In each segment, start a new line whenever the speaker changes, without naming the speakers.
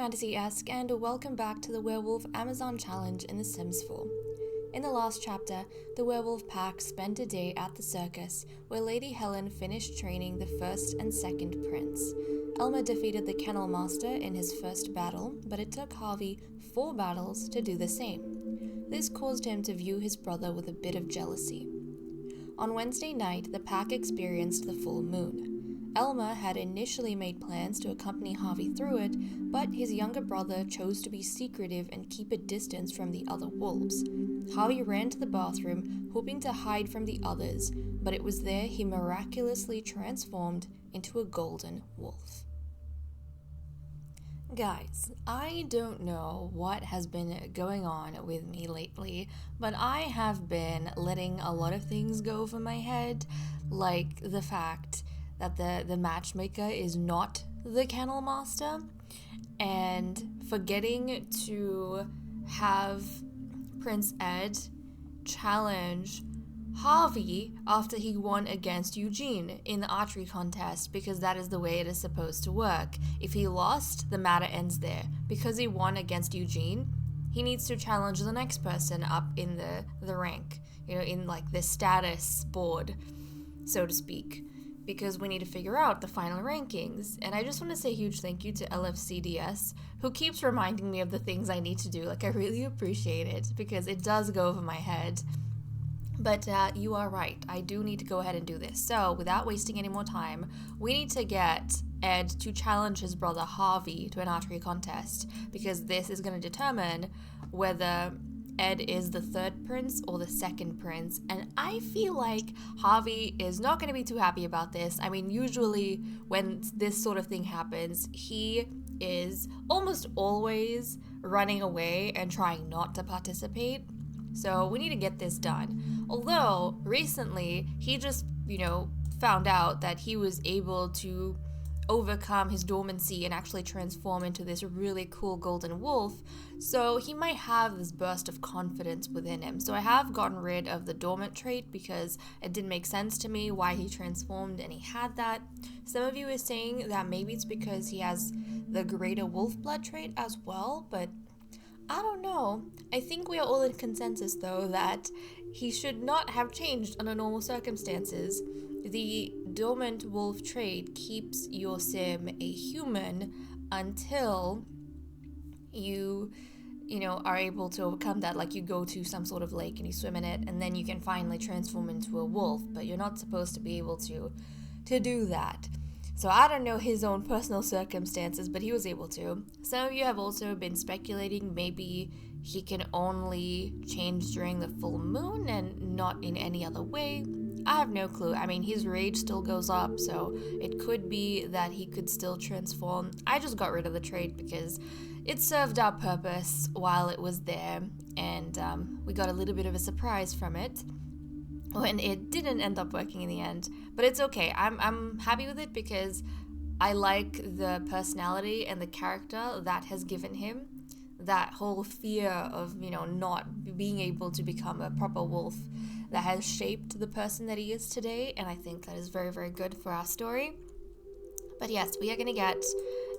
fantasy-esque, and welcome back to the Werewolf Amazon Challenge in The Sims 4. In the last chapter, the werewolf pack spent a day at the circus, where Lady Helen finished training the first and second prince. Elmer defeated the kennel master in his first battle, but it took Harvey 4 battles to do the same. This caused him to view his brother with a bit of jealousy. On Wednesday night, the pack experienced the full moon. Elmer had initially made plans to accompany Harvey through it, but his younger brother chose to be secretive and keep a distance from the other wolves. Harvey ran to the bathroom, hoping to hide from the others, but it was there he miraculously transformed into a golden wolf. Guys, I don't know what has been going on with me lately, but I have been letting a lot of things go over my head, like the fact that the matchmaker is not the kennel master, and forgetting to have Prince Ed challenge Harvey after he won against Eugene in the archery contest, because that is the way it is supposed to work. If he lost, the matter ends there. Because he won against Eugene, he needs to challenge the next person up in the rank, in like the status board, so to speak, because we need to figure out the final rankings. And I just want to say a huge thank you to LFCDS, who keeps reminding me of the things I need to do. Like, I really appreciate it, because it does go over my head. But you are right, I do need to go ahead and do this. So, without wasting any more time, we need to get Ed to challenge his brother Harvey to an archery contest, because this is going to determine whether Ed is the third prince or the second prince, and I feel like Harvey is not going to be too happy about this. I mean, usually when this sort of thing happens, he is almost always running away and trying not to participate. So we need to get this done. Although, recently, he just, found out that he was able to overcome his dormancy and actually transform into this really cool golden wolf, so he might have this burst of confidence within him. So I have gotten rid of the dormant trait because it didn't make sense to me why he transformed and he had that. Some of you are saying that maybe it's because he has the greater wolf blood trait as well, but I don't know. I think we are all in consensus, though, that he should not have changed under normal circumstances. The dormant wolf trait keeps your sim a human until you are able to overcome that. Like, you go to some sort of lake and you swim in it, and then you can finally transform into a wolf, but you're not supposed to be able to do that. So I don't know his own personal circumstances, but he was able to. Some of you have also been speculating maybe he can only change during the full moon and not in any other way. I have no clue. I mean, his rage still goes up, so it could be that he could still transform. I just got rid of the trait because it served our purpose while it was there, and we got a little bit of a surprise from it when it didn't end up working in the end. But it's okay. I'm happy with it because I like the personality and the character that has given him. That whole fear of, not being able to become a proper wolf that has shaped the person that he is today, and I think that is very, very good for our story. But yes, we are going to get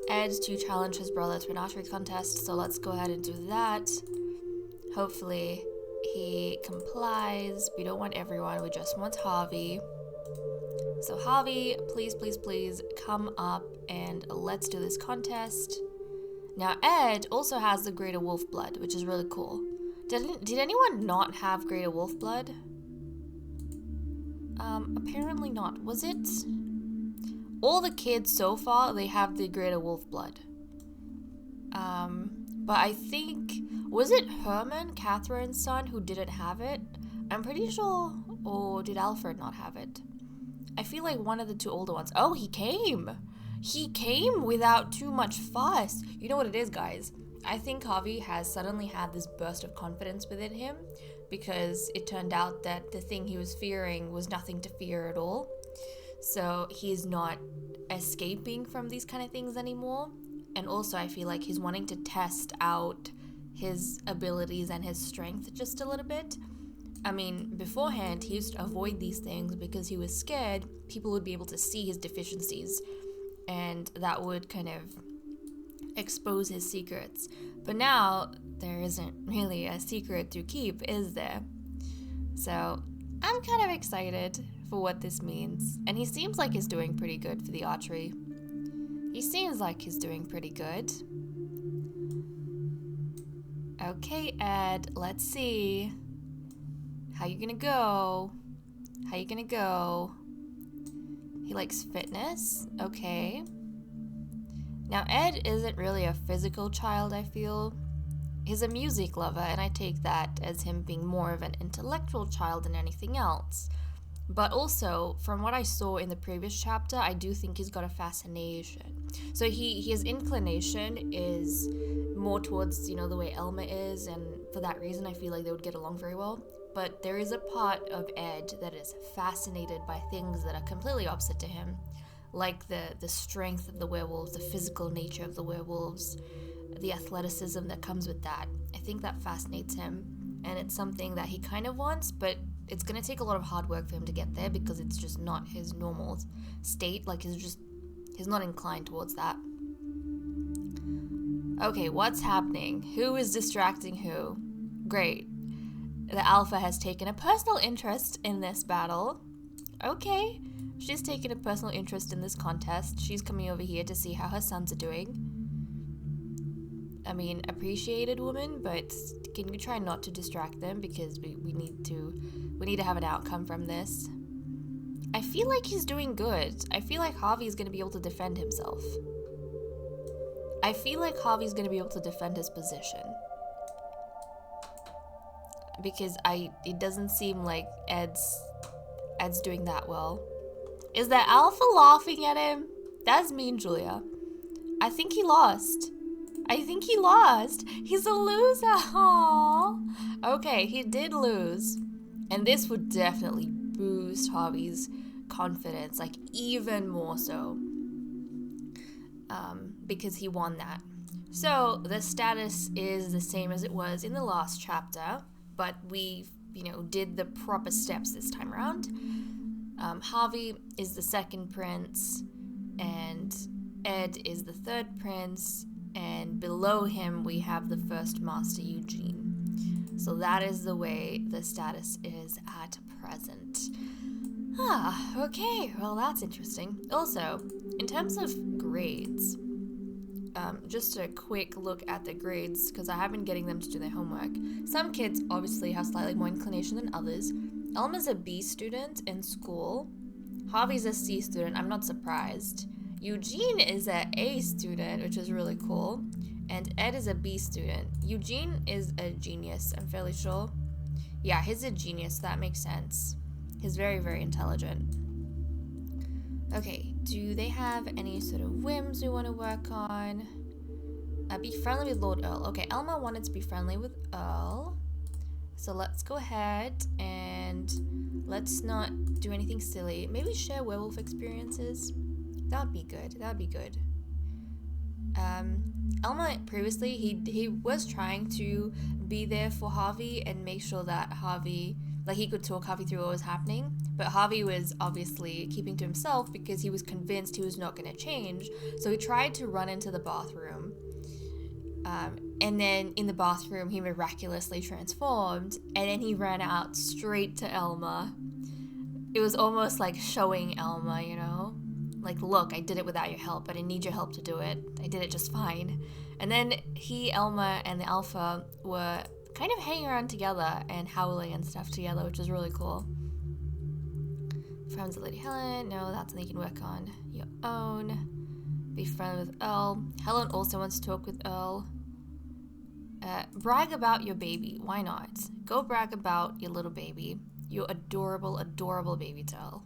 Ed to challenge his brother to an archery contest, so let's go ahead and do that. Hopefully he complies. We don't want everyone, we just want Harvey. So Harvey, please, please, please come up and let's do this contest. Now Ed also has the greater wolf blood, which is really cool. Did anyone not have greater wolf blood? Apparently not. Was it? All the kids so far, they have the greater wolf blood. But I think, was it Herman, Catherine's son, who didn't have it? I'm pretty sure, or did Alfred not have it? I feel like one of the two older ones. Oh, he came! He came without too much fuss. You know what it is, guys? I think Harvey has suddenly had this burst of confidence within him because it turned out that the thing he was fearing was nothing to fear at all. So he's not escaping from these kind of things anymore. And also I feel like he's wanting to test out his abilities and his strength just a little bit. I mean, beforehand, he used to avoid these things because he was scared people would be able to see his deficiencies, and that would kind of expose his secrets. But now there isn't really a secret to keep, is there? So I'm kind of excited for what this means. And he seems like he's doing pretty good for the archery. He seems like he's doing pretty good. Okay, Ed, let's see. How you gonna go? How you gonna go? He likes fitness. Okay. Now, Ed isn't really a physical child, I feel. He's a music lover, and I take that as him being more of an intellectual child than anything else. But also, from what I saw in the previous chapter, I do think he's got a fascination. So his inclination is more towards, you know, the way Elma is, and for that reason I feel like they would get along very well. But there is a part of Ed that is fascinated by things that are completely opposite to him, like the strength of the werewolves, the physical nature of the werewolves, the athleticism that comes with that. I think that fascinates him, and it's something that he kind of wants, but it's going to take a lot of hard work for him to get there because it's just not his normal state. Like, he's not inclined towards that. Okay, what's happening? Who is distracting who? Great. The alpha has taken a personal interest in this battle. Okay, she's taken a personal interest in this contest. She's coming over here to see how her sons are doing. I mean, appreciated woman, but can you try not to distract them, because we need to have an outcome from this. I feel like he's doing good. I feel like Harvey's going to be able to defend himself. I feel like Harvey's going to be able to defend his position. Because it doesn't seem like Ed's doing that well. Is the alpha laughing at him? That's mean, Julia. I think he lost. He's a loser. Aww. Okay, he did lose. And this would definitely boost Harvey's confidence, like even more so. Because he won that. So the status is the same as it was in the last chapter, but we, did the proper steps this time around. Harvey is the second prince, and Ed is the third prince, and below him we have the first master, Eugene. So that is the way the status is at present. Okay, well, that's interesting. Also, in terms of grades, just a quick look at the grades, because I have been getting them to do their homework. Some kids obviously have slightly more inclination than others. Elma's a B student in school. Harvey's a C student. I'm not surprised. Eugene is an A student, which is really cool. And Ed is a B student. Eugene is a genius, I'm fairly sure. Yeah, he's a genius. That makes sense. He's very, very intelligent. Okay, do they have any sort of whims we want to work on? Be friendly with Lord Earl. Okay, Elma wanted to be friendly with Earl. So let's go ahead and let's not do anything silly. Maybe share werewolf experiences. That'd be good. Elma previously, he was trying to be there for Harvey and make sure that Harvey, like, he could talk Harvey through what was happening, but Harvey was obviously keeping to himself because he was convinced he was not going to change. So he tried to run into the bathroom, and then in the bathroom he miraculously transformed, and then he ran out straight to Elma. It was almost like showing Elma, like, look, I did it without your help, but I need your help to do it. I did it just fine. And then he, Elma, and the alpha were kind of hanging around together and howling and stuff together, which is really cool. Friends with Lady Helen. No, that's something you can work on your own. Be friendly with Earl. Helen also wants to talk with Earl. Brag about your baby. Why not? Go brag about your little baby. Your adorable, adorable baby to Earl.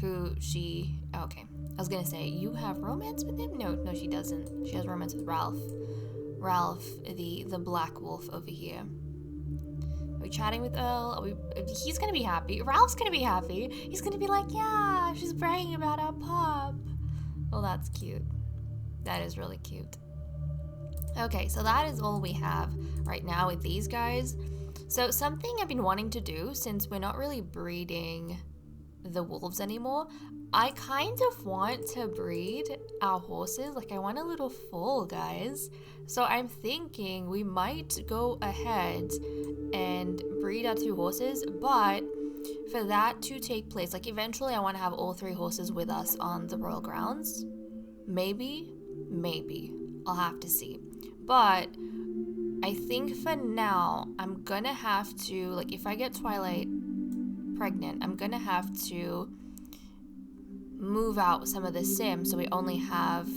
Okay. I was gonna say, you have romance with him? No, she doesn't. She has romance with Ralph. Ralph, the black wolf over here. Are we chatting with Earl? He's gonna be happy. Ralph's gonna be happy. He's gonna be like, yeah, she's bragging about our pup. Oh, that's cute. That is really cute. Okay, so that is all we have right now with these guys. So something I've been wanting to do, since we're not really breeding the wolves anymore, I kind of want to breed our horses. Like, I want a little foal, guys. So I'm thinking we might go ahead and breed our 2 horses, but for that to take place, like, eventually I want to have all 3 horses with us on the royal grounds. Maybe. I'll have to see. But I think for now, I'm gonna have to, like, if I get Twilight pregnant, I'm gonna have to move out some of the Sims so we only have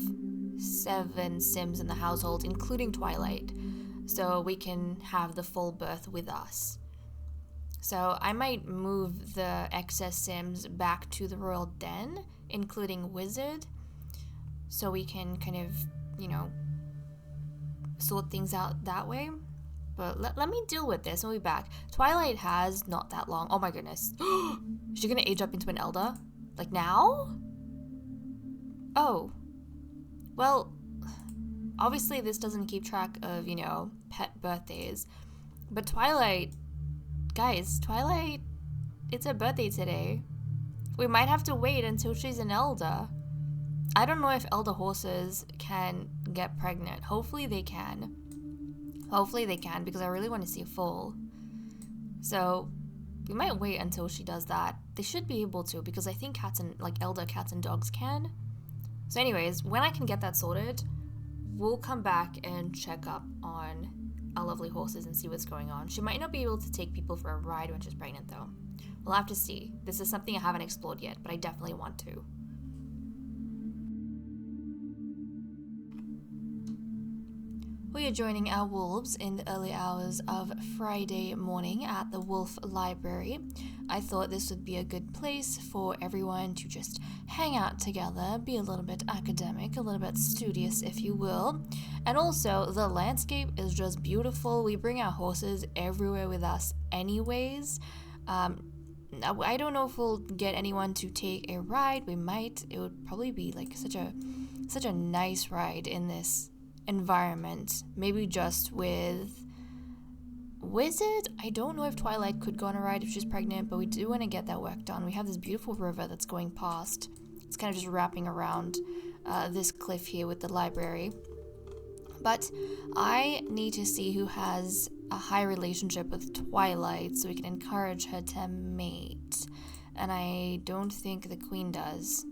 7 Sims in the household, including Twilight, so we can have the full birth with us. So I might move the excess Sims back to the royal den, including Wizard, so we can kind of, sort things out that way. But let me deal with this and we'll be back. Twilight has not that long. Oh my goodness. Is she gonna age up into an elder? Like now? Oh. Well, obviously this doesn't keep track of, pet birthdays. But Twilight, guys, Twilight, it's her birthday today. We might have to wait until she's an elder. I don't know if elder horses can get pregnant. Hopefully they can. Because I really want to see a foal. So we might wait until she does that. They should be able to, because I think elder cats and dogs can. So anyways, when I can get that sorted, we'll come back and check up on our lovely horses and see what's going on. She might not be able to take people for a ride when she's pregnant though. We'll have to see. This is something I haven't explored yet, but I definitely want to. We are joining our wolves in the early hours of Friday morning at the Wolf Library. I thought this would be a good place for everyone to just hang out together, be a little bit academic, a little bit studious, if you will. And also, the landscape is just beautiful. We bring our horses everywhere with us anyways. I don't know if we'll get anyone to take a ride. We might. It would probably be like such a nice ride in this environment. Maybe just with Wizard. I don't know if Twilight could go on a ride if she's pregnant, but we do want to get that work done. We have this beautiful river that's going past. It's kind of just wrapping around this cliff here with the library. But I need to see who has a high relationship with Twilight so we can encourage her to mate. And I don't think the queen does.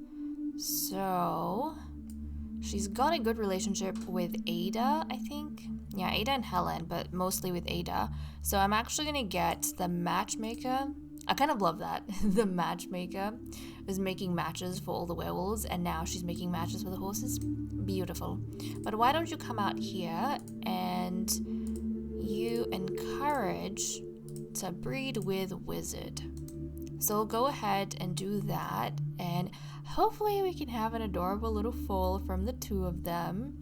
So she's got a good relationship with Ada, I think. Yeah, Ada and Helen, but mostly with Ada. So I'm actually going to get the matchmaker. I kind of love that. The matchmaker is making matches for all the werewolves, and now she's making matches for the horses. Beautiful. But why don't you come out here and you encourage to breed with Wizard. So we'll go ahead and do that, and hopefully we can have an adorable little foal from the 2 of them.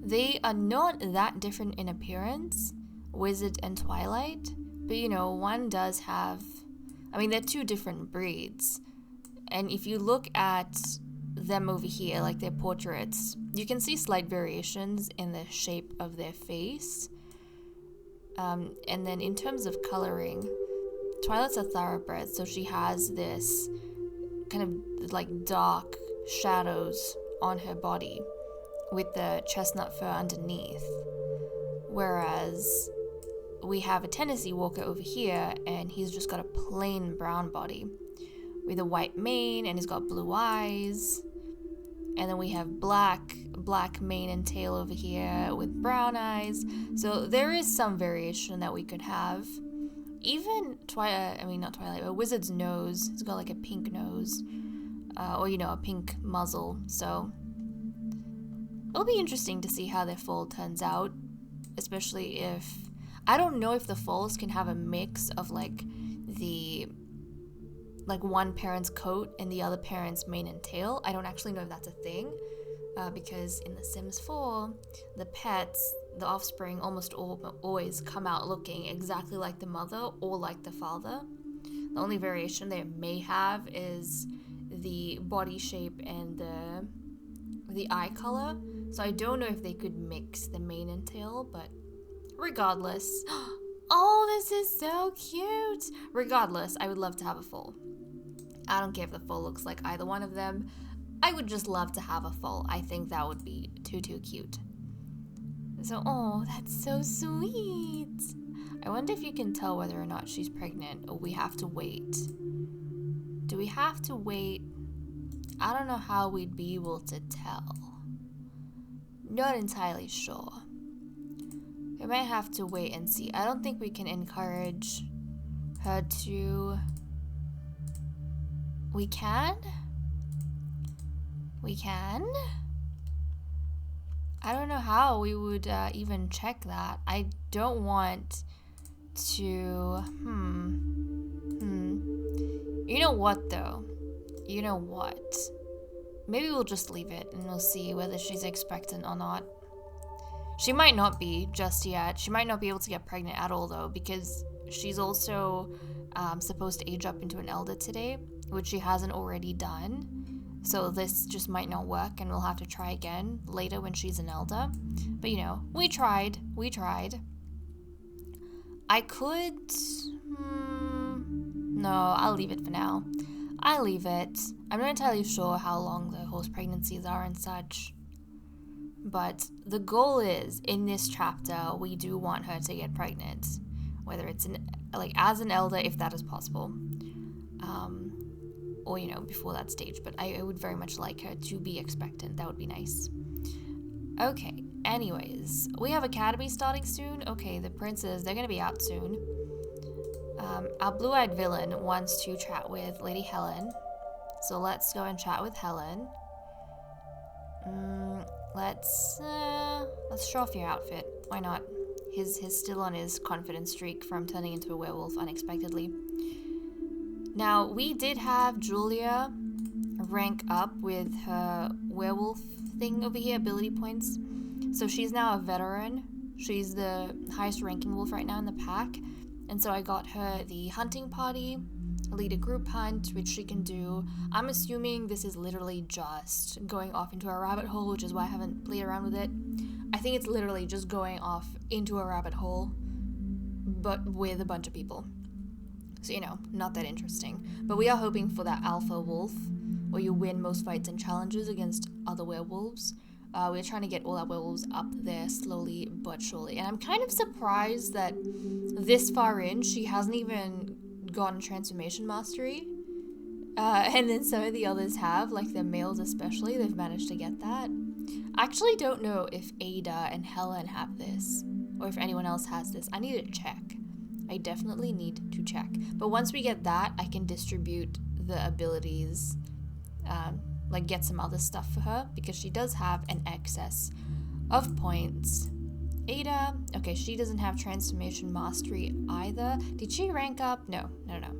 They are not that different in appearance, Wizard and Twilight, but one does have, they're 2 different breeds. And if you look at them over here, like their portraits, you can see slight variations in the shape of their face. And then in terms of coloring, Twilight's a thoroughbred, so she has this kind of like dark shadows on her body with the chestnut fur underneath. Whereas we have a Tennessee Walker over here, and he's just got a plain brown body with a white mane, and he's got blue eyes. And then we have black mane and tail over here with brown eyes. So there is some variation that we could have. Even not Twilight, but Wizard's nose. It's got like a pink nose. Or a pink muzzle. So it'll be interesting to see how their foal turns out. Especially if... I don't know if the foals can have a mix of like one parent's coat and the other parent's mane and tail. I don't actually know if that's a thing. Because in The Sims 4, the pets, the offspring, almost always come out looking exactly like the mother or like the father. The only variation they may have is the body shape and the eye color. So I don't know if they could mix the mane and tail, but regardless. Oh, this is so cute! Regardless, I would love to have a foal. I don't care if the foal looks like either one of them. I would just love to have a foal. I think that would be too cute. So, oh, that's so sweet. I wonder if you can tell whether or not she's pregnant, or we have to wait. Do we have to wait? I don't know how we'd be able to tell. Not entirely sure. We might have to wait and see. I don't think we can encourage her to... We can? We can? I don't know how we would even check that. I don't want to... You know what, though? You know what? Maybe we'll just leave it and we'll see whether she's expectant or not. She might not be just yet. She might not be able to get pregnant at all, though, because she's also supposed to age up into an elder today, which she hasn't already done. So this just might not work, and we'll have to try again later when she's an elder. But, you know, we tried. We tried. I could... No, I'll leave it for now. I'll leave it. I'm not entirely sure how long the horse pregnancies are and such. But the goal is, in this chapter, we do want her to get pregnant. Whether it's as an elder, if that is possible. Or, you know, before that stage. But I would very much like her to be expectant. That would be nice. Okay, anyways. We have Academy starting soon. Okay, the princes, they're going to be out soon. Our blue-eyed villain wants to chat with Lady Helen. So let's go and chat with Helen. Let's show off your outfit. Why not? He's still on his confidence streak from turning into a werewolf unexpectedly. Now, we did have Julia rank up with her werewolf thing over here, ability points. So she's now a veteran. She's the highest ranking wolf right now in the pack. And so I got her the hunting party, lead a group hunt, which she can do. I'm assuming this is literally just going off into a rabbit hole, which is why I haven't played around with it. I think it's literally just going off into a rabbit hole, but with a bunch of people. So, you know, not that interesting. But we are hoping for that alpha wolf, where you win most fights and challenges against other werewolves. We're trying to get all our werewolves up there slowly but surely. And I'm kind of surprised that this far in, she hasn't even gotten transformation mastery. And then some of the others have, like the males especially, they've managed to get that. I actually don't know if Ada and Helen have this, or if anyone else has this. I need to check. I definitely need to check. But once we get that, I can distribute the abilities, like get some other stuff for her, because she does have an excess of points. Ada, okay, she doesn't have transformation mastery either. Did she rank up? No,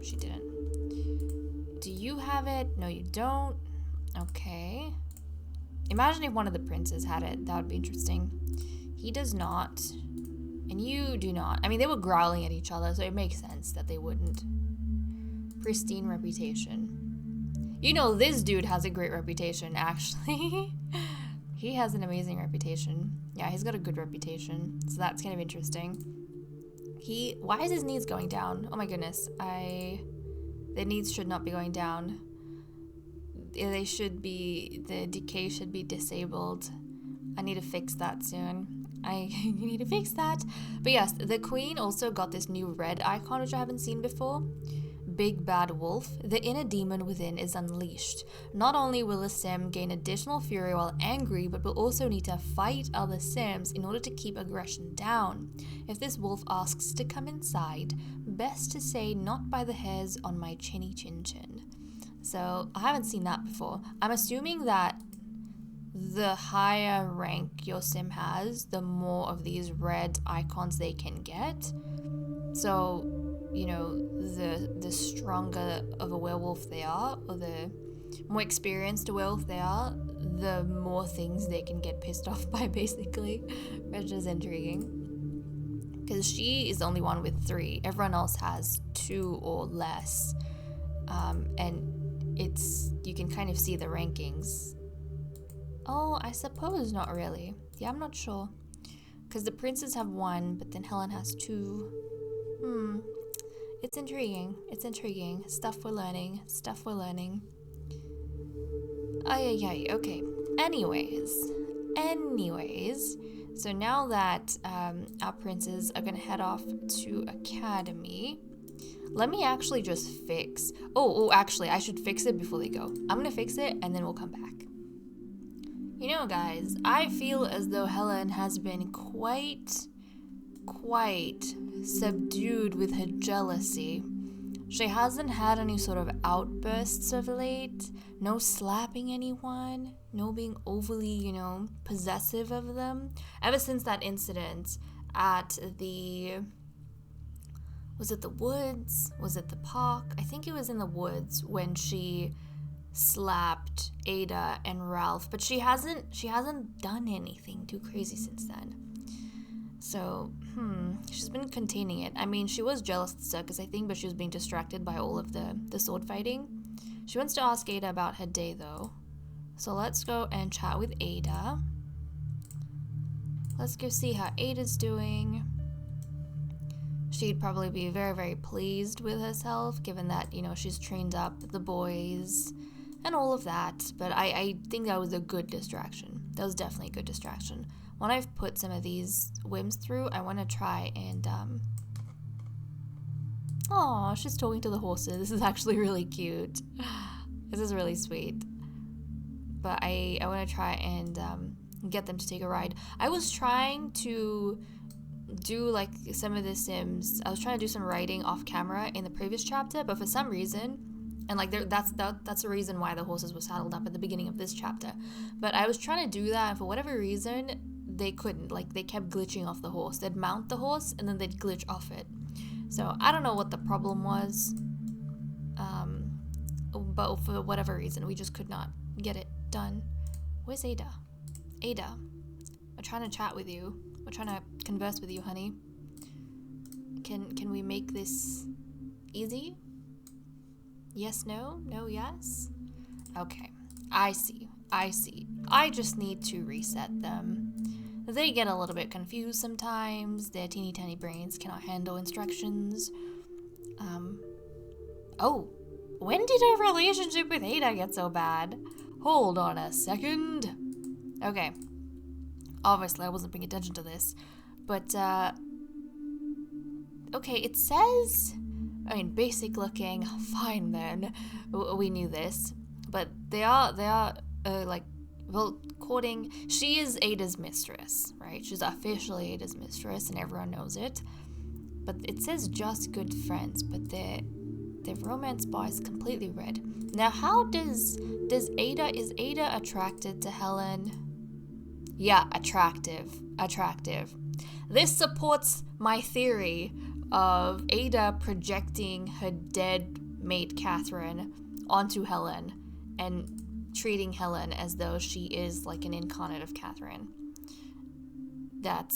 she didn't. Do you have it? No, you don't. Okay. Imagine if one of the princes had it. That would be interesting. He does not. And you do not. I mean, they were growling at each other, so it makes sense that they wouldn't. Pristine reputation. You know, this dude has a great reputation, actually. He has an amazing reputation. Yeah, he's got a good reputation, so that's kind of interesting. Why is his needs going down? Oh my goodness, the needs should not be going down. They should be, the decay should be disabled. I need to fix that soon. I need to fix that. But yes, the queen also got this new red icon, which I haven't seen before. Big Bad Wolf. The inner demon within is unleashed. Not only will a sim gain additional fury while angry, but will also need to fight other sims in order to keep aggression down. If this wolf asks to come inside, best to say not by the hairs on my chinny chin chin. So I haven't seen that before. I'm assuming that the higher rank your sim has, the more of these red icons they can get. So, you know, the stronger of a werewolf they are, or the more experienced a werewolf they are, the more things they can get pissed off by, basically, which is intriguing. Because she is the only one with 3. Everyone else has 2 or less. And you can kind of see the rankings. Oh, I suppose not really. Yeah, I'm not sure. Because the princes have 1, but then Helen has 2. It's intriguing. It's intriguing. Stuff we're learning. Stuff we're learning. Ay, ay, ay. Okay. Anyways. So now that our princes are gonna head off to academy, let me actually just fix. Oh, actually, I should fix it before they go. I'm gonna fix it and then we'll come back. You know, guys, I feel as though Helen has been quite subdued with her jealousy. She hasn't had any sort of outbursts of late. No slapping anyone. No being overly, possessive of them. Ever since that incident at the... Was it the woods? Was it the park? I think it was in the woods when she slapped Ada and Ralph. But she hasn't done anything too crazy since then. So, she's been containing it. I mean, she was jealous of the circus, I think, but she was being distracted by all of the sword fighting. She wants to ask Ada about her day, though. So let's go and chat with Ada. Let's go see how Ada's doing. She'd probably be very, very pleased with herself, given that, she's trained up the boys and all of that. But I think that was a good distraction. That was definitely a good distraction. When I've put some of these whims through, I want to try and, Aw, she's talking to the horses. This is actually really cute. This is really sweet. But I want to try and get them to take a ride. I was trying to do, like, some of the Sims. I was trying to do some writing off camera in the previous chapter, but for some reason... And, like, that's the reason why the horses were saddled up at the beginning of this chapter. But I was trying to do that, and for whatever reason... they couldn't. Like, they kept glitching off the horse. They'd mount the horse and then they'd glitch off it. So I don't know what the problem was, but for whatever reason we just could not get it done. Where's Ada? Ada, we're trying to chat with you. We're trying to converse with you, honey. Can we make this easy? Yes, no, no, yes. Okay, I see. I just need to reset them. They get a little bit confused sometimes. Their teeny tiny brains cannot handle instructions. Oh, when did our relationship with Ada get so bad? Hold on a second. Okay. Obviously, I wasn't paying attention to this. But, okay, it says... I mean, basic looking. Fine, then. We knew this. But they are, like... Well, courting, she is Ada's mistress, right? She's officially Ada's mistress, and everyone knows it. But it says just good friends, but their romance bar is completely red. Now, how is Ada attracted to Helen? Yeah, attractive. This supports my theory of Ada projecting her dead mate Catherine onto Helen and treating Helen as though she is like an incarnate of Catherine. That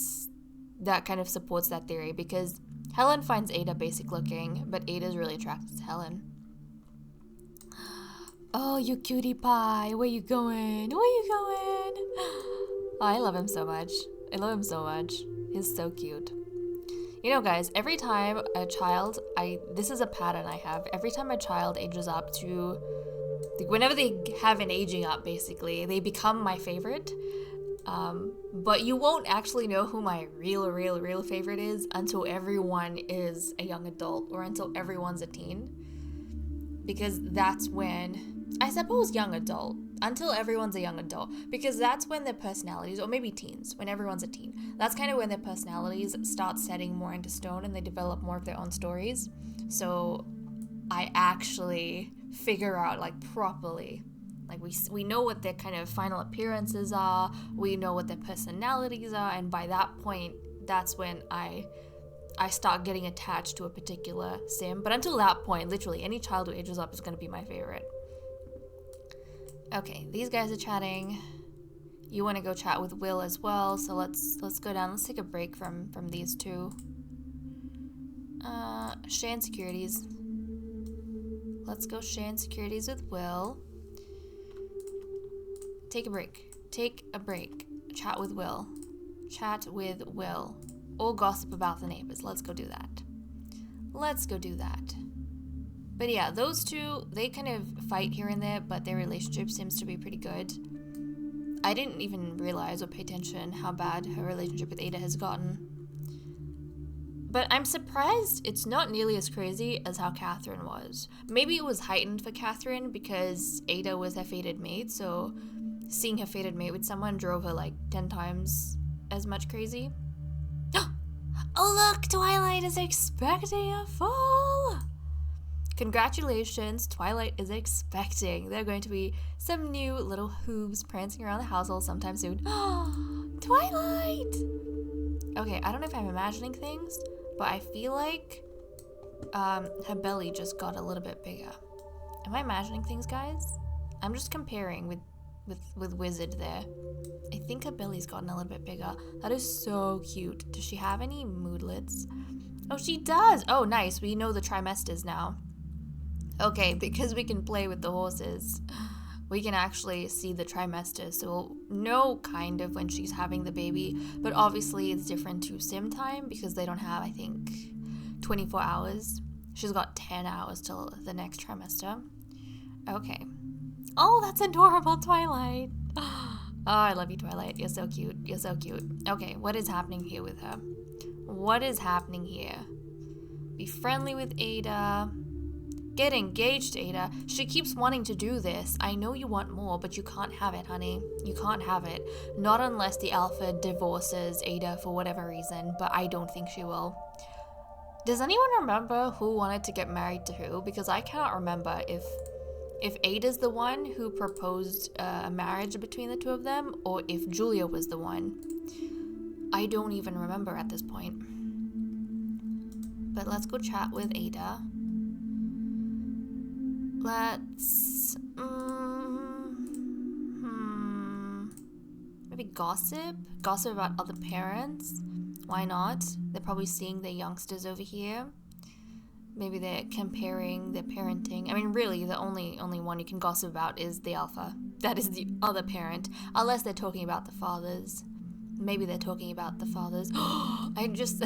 kind of supports that theory, because Helen finds Ada basic looking, but Ada's really attracted to Helen. Oh, you cutie pie, where you going? Oh, I love him so much. He's so cute. You know, guys, every time a child, this is a pattern I have. Every time a child ages up to... Whenever they have an aging up, basically, they become my favorite. But you won't actually know who my real favorite is until everyone is a young adult, or until everyone's a teen. Because that's when, I suppose young adult, until everyone's a young adult. Because that's when their personalities, or maybe teens, when everyone's a teen. That's kind of when their personalities start setting more into stone and they develop more of their own stories. So I actually... figure out, like, properly, like, we know what their kind of final appearances are, we know what their personalities are, and by that point, that's when I start getting attached to a particular sim. But until that point, literally any child who ages up is going to be my favorite. Okay, these guys are chatting. You want to go chat with Will as well, so let's go down. Let's take a break from these two. Shan Securities. Let's go Shan Securities with Will. Take a break. Chat with Will. Or gossip about the neighbors. Let's go do that. Let's go do that. But yeah, those two, they kind of fight here and there, but their relationship seems to be pretty good. I didn't even realize or pay attention how bad her relationship with Ada has gotten. But I'm surprised it's not nearly as crazy as how Catherine was. Maybe it was heightened for Catherine because Ada was her fated mate, so seeing her fated mate with someone drove her like 10 times as much crazy. Oh look, Twilight is expecting a foal! Congratulations, Twilight is expecting. There are going to be some new little hooves prancing around the household sometime soon. Twilight! Okay, I don't know if I'm imagining things, but I feel like her belly just got a little bit bigger. Am I imagining things, guys? I'm just comparing with Wizard there. I think her belly's gotten a little bit bigger. That is so cute. Does she have any moodlets? Oh, she does! Oh, nice. We know the trimesters now. Okay, because we can play with the horses, we can actually see the trimesters, so we'll know kind of when she's having the baby, but obviously it's different to sim time because they don't have, I think, 24 hours. She's got 10 hours till the next trimester. Okay. Oh, that's adorable, Twilight. Oh, I love you, Twilight. You're so cute. You're so cute. Okay, what is happening here with her? What is happening here? Be friendly with Ada. Get engaged, Ada. She keeps wanting to do this. I know you want more, but you can't have it, honey. You can't have it. Not unless the alpha divorces Ada for whatever reason, but I don't think she will. Does anyone remember who wanted to get married to who? Because I cannot remember if Ada's the one who proposed a marriage between the two of them, or if Julia was the one. I don't even remember at this point. But let's go chat with Ada. Let's, maybe gossip? Gossip about other parents? Why not? They're probably seeing the youngsters over here. Maybe they're comparing their parenting. I mean, really, the only one you can gossip about is the alpha. That is the other parent. Unless they're talking about the fathers. Maybe they're talking about the fathers. I just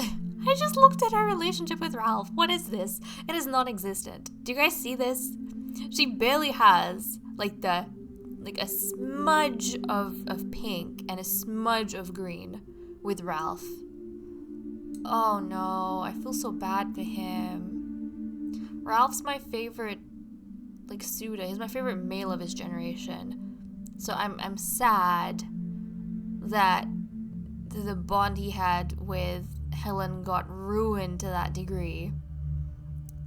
looked at her relationship with Ralph. What is this? It is non-existent. Do you guys see this? She barely has like a smudge of pink and a smudge of green with Ralph. Oh no, I feel so bad for him. Ralph's my favorite suitor. He's my favorite male of his generation. So I'm sad that the bond he had with Helen got ruined to that degree.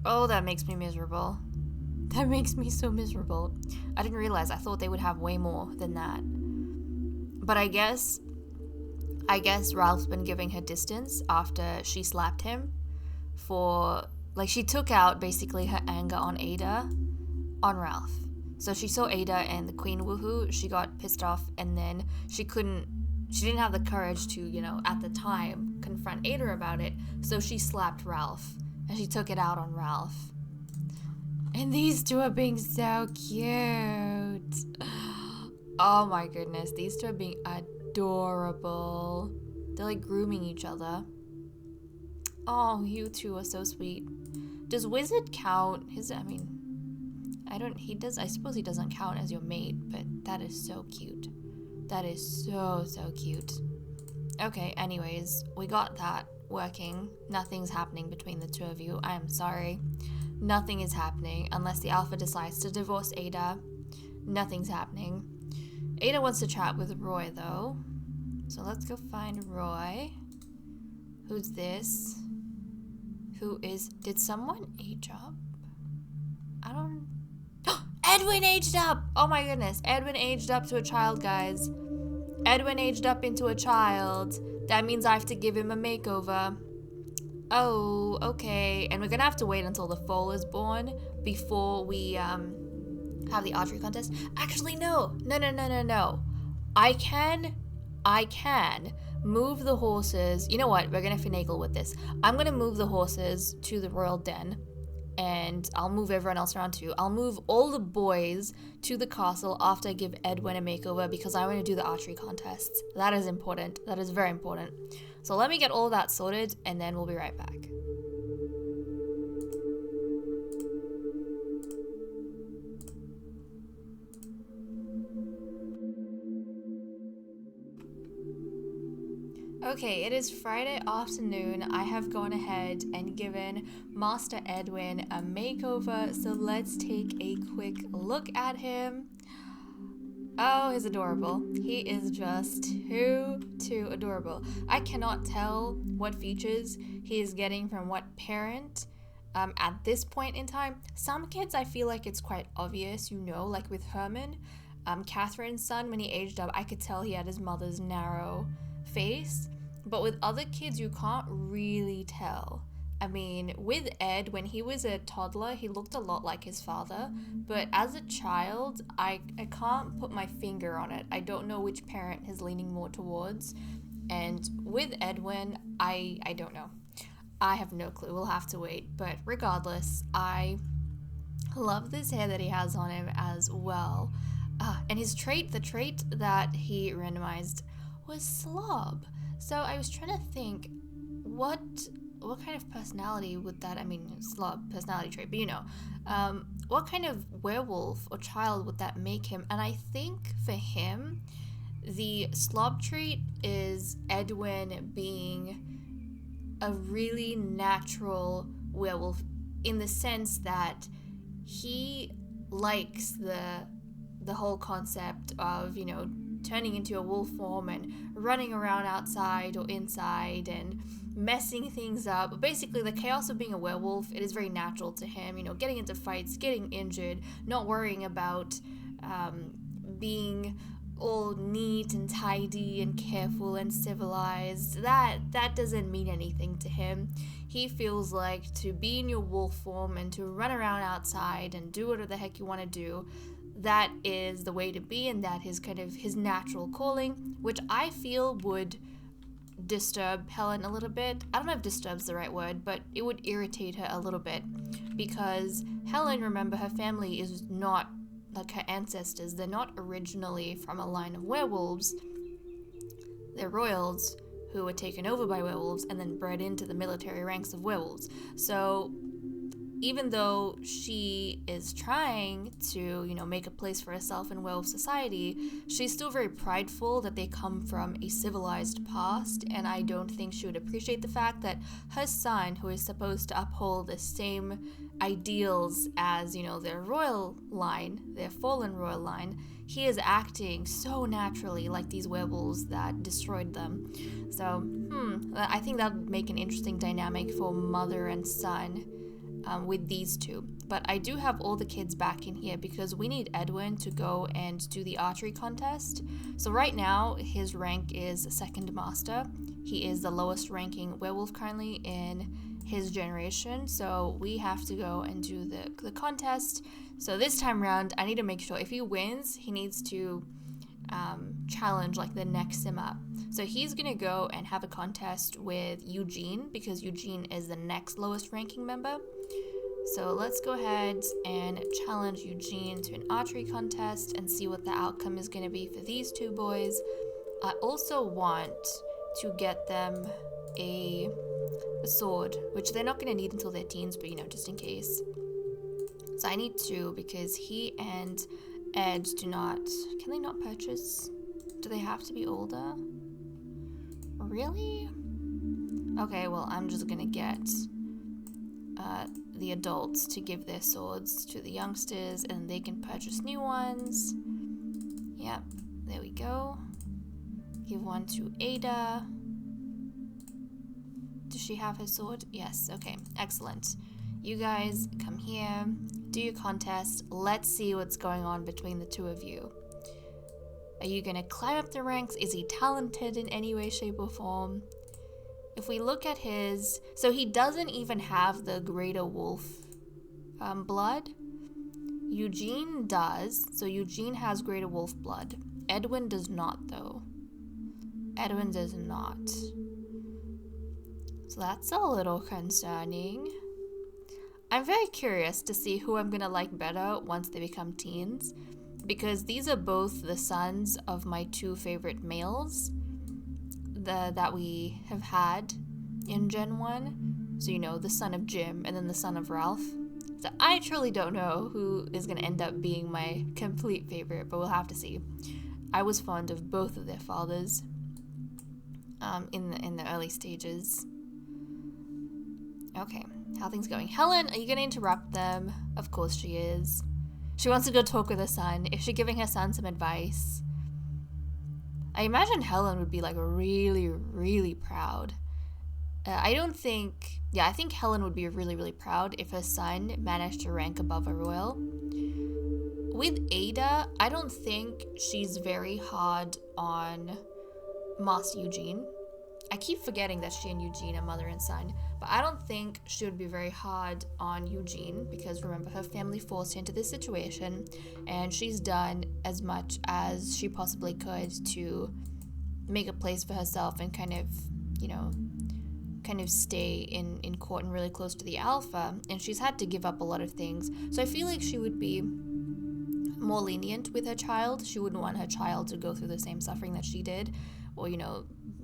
Oh, that makes me miserable. That makes me so miserable. I didn't realize. I thought they would have way more than that. But I guess Ralph's been giving her distance after she slapped him for, she took out basically her anger on Ada on Ralph. So she saw Ada and the Queen woohoo, she got pissed off, and then she didn't have the courage to, at the time, confront Ada about it, so she slapped Ralph, and she took it out on Ralph. And these two are being so cute. Oh my goodness, these two are being adorable. They're grooming each other. Oh, you two are so sweet. Does Wizard count? I suppose he doesn't count as your mate, but that is so cute. That is so, so cute. Okay, anyways, we got that working. Nothing's happening between the two of you. I am sorry. Nothing is happening unless the alpha decides to divorce Ada. Nothing's happening. Ada wants to chat with Roy, though. So let's go find Roy. Who's this? Did someone age up? I don't... Edwin aged up! Oh my goodness. Edwin aged up to a child, guys. Edwin aged up into a child. That means I have to give him a makeover. Oh, okay. And we're gonna have to wait until the foal is born before we have the archery contest. Actually, no. I can move the horses. You know what? We're gonna finagle with this. I'm gonna move the horses to the royal den, and I'll move everyone else around too. I'll move all the boys to the castle after I give Edwin a makeover because I want to do the archery contests. That is important. That is very important. So let me get all that sorted, and then we'll be right back. Okay, it is Friday afternoon. I have gone ahead and given Master Edwin a makeover, so let's take a quick look at him. Oh, he's adorable. He is just too adorable. I cannot tell what features he is getting from what parent at this point in time. Some kids, I feel like it's quite obvious, like with Herman, Catherine's son, when he aged up, I could tell he had his mother's narrow face. But with other kids, you can't really tell. I mean, with Ed, when he was a toddler, he looked a lot like his father. But as a child, I can't put my finger on it. I don't know which parent he's leaning more towards. And with Edwin, I don't know. I have no clue. We'll have to wait. But regardless, I love this hair that he has on him as well. And his trait, the trait that he randomized was slob. So I was trying to think, what kind of personality would that, slob, personality trait, but what kind of werewolf or child would that make him? And I think for him, the slob trait is Edwin being a really natural werewolf in the sense that he likes the whole concept of, turning into a wolf form and running around outside or inside and messing things up. Basically, the chaos of being a werewolf, it is very natural to him, getting into fights, getting injured, not worrying about being all neat and tidy and careful and civilized. That doesn't mean anything to him. He feels like to be in your wolf form and to run around outside and do whatever the heck you want to do, that is the way to be, and that is kind of his natural calling, which I feel would disturb Helen a little bit. I don't know if disturb's the right word, but it would irritate her a little bit, because Helen, remember, her family is not like her ancestors. They're not originally from a line of werewolves. They're royals who were taken over by werewolves and then bred into the military ranks of werewolves. So even though she is trying to, make a place for herself in werewolf society, she's still very prideful that they come from a civilized past, and I don't think she would appreciate the fact that her son, who is supposed to uphold the same ideals as, their royal line, their fallen royal line, he is acting so naturally like these werewolves that destroyed them. So, I think that would make an interesting dynamic for mother and son. With these two. But I do have all the kids back in here because we need Edwin to go and do the archery contest. So right now his rank is second master. He is the lowest ranking werewolf currently in his generation, so we have to go and do the contest. So this time around I need to make sure if he wins, he needs to challenge like the next sim up. So he's gonna go and have a contest with Eugene because Eugene is the next lowest ranking member. So let's go ahead and challenge Eugene to an archery contest and see what the outcome is going to be for these two boys. I also want to get them a sword, which they're not going to need until they're teens, but just in case. So I need two because he and Ed can they not purchase? Do they have to be older? Really? Okay, well, I'm just going to get the adults to give their swords to the youngsters and they can purchase new ones. Yep, there we go. Give one to Ada. Does she have her sword? Yes, okay, excellent. You guys come here, do your contest. Let's see what's going on between the two of you. Are you gonna climb up the ranks? Is he talented in any way, shape, or form? If we look at his... So he doesn't even have the greater wolf blood. Eugene does. So Eugene has greater wolf blood. Edwin does not, though. Edwin does not. So that's a little concerning. I'm very curious to see who I'm going to like better once they become teens, because these are both the sons of my two favorite males that we have had in Gen 1. So, the son of Jim and then the son of Ralph. So I truly don't know who is going to end up being my complete favorite, but we'll have to see. I was fond of both of their fathers. in the early stages. Okay, how are things going? Helen, are you going to interrupt them? Of course she is. She wants to go talk with her son. Is she giving her son some advice? I imagine Helen would be like really, really proud. I think Helen would be really, really proud if her son managed to rank above a royal. With Ada, I don't think she's very hard on Master Eugene. I keep forgetting that she and Eugene are mother and son, but I don't think she would be very hard on Eugene because remember, her family forced her into this situation and she's done as much as she possibly could to make a place for herself and kind of stay in court and really close to the alpha, and she's had to give up a lot of things. So I feel like she would be more lenient with her child. She wouldn't want her child to go through the same suffering that she did, or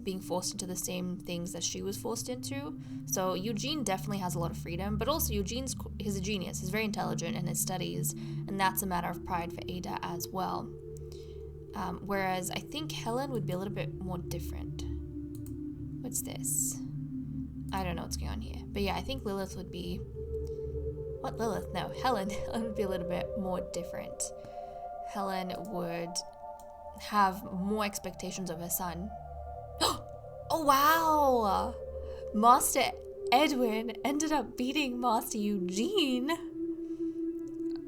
being forced into the same things that she was forced into. So Eugene definitely has a lot of freedom, but also he's a genius. He's very intelligent in his studies, and that's a matter of pride for Ada as well. Whereas I think Helen would be a little bit more different. What's this? I don't know what's going on here. But yeah, I think Lilith would be... What Lilith? No, Helen. Helen would be a little bit more different. Helen would have more expectations of her son. Oh, wow! Master Edwin ended up beating Master Eugene.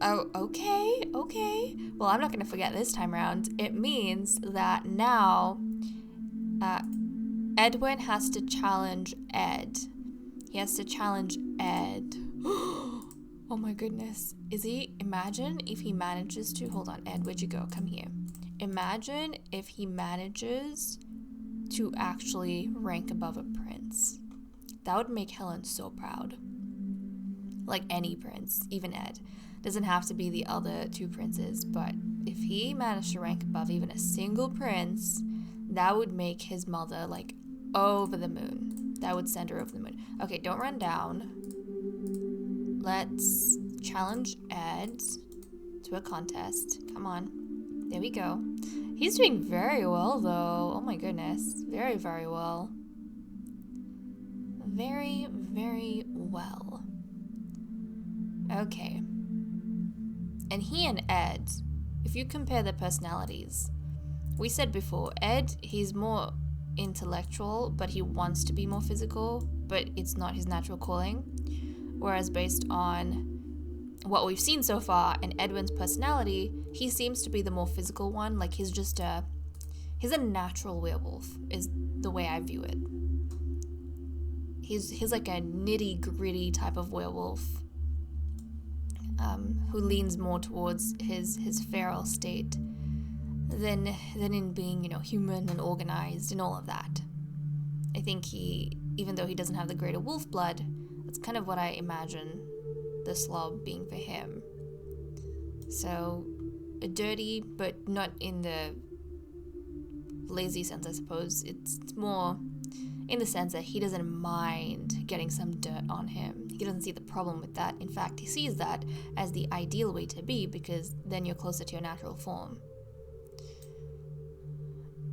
Oh, okay. Well, I'm not going to forget this time around. It means that now Edwin has to challenge Ed. He has to challenge Ed. Oh my goodness. Imagine if he manages to... Hold on, Ed, where'd you go? Come here. Imagine if he manages to actually rank above a prince. That would make Helen so proud. Like any prince, even Ed. Doesn't have to be the other two princes, but if he managed to rank above even a single prince, that would make his mother like over the moon. That would send her over the moon. Okay, don't run down. Let's challenge Ed to a contest. Come on. There we go. He's doing very well, though. Oh my goodness. Very, very well. Very, very well. Okay. And he and Ed, if you compare their personalities, we said before, Ed, he's more intellectual, but he wants to be more physical, but it's not his natural calling. Whereas based on what we've seen so far and Edwin's personality, he seems to be the more physical one. Like he's a natural werewolf is the way I view it. He's like a nitty gritty type of werewolf, who leans more towards his feral state than in being, human and organized and all of that. I think even though he doesn't have the greater wolf blood, that's kind of what I imagine the slob being for him. So, a dirty, but not in the lazy sense, I suppose. It's more in the sense that he doesn't mind getting some dirt on him. He doesn't see the problem with that. In fact, he sees that as the ideal way to be, because then you're closer to your natural form.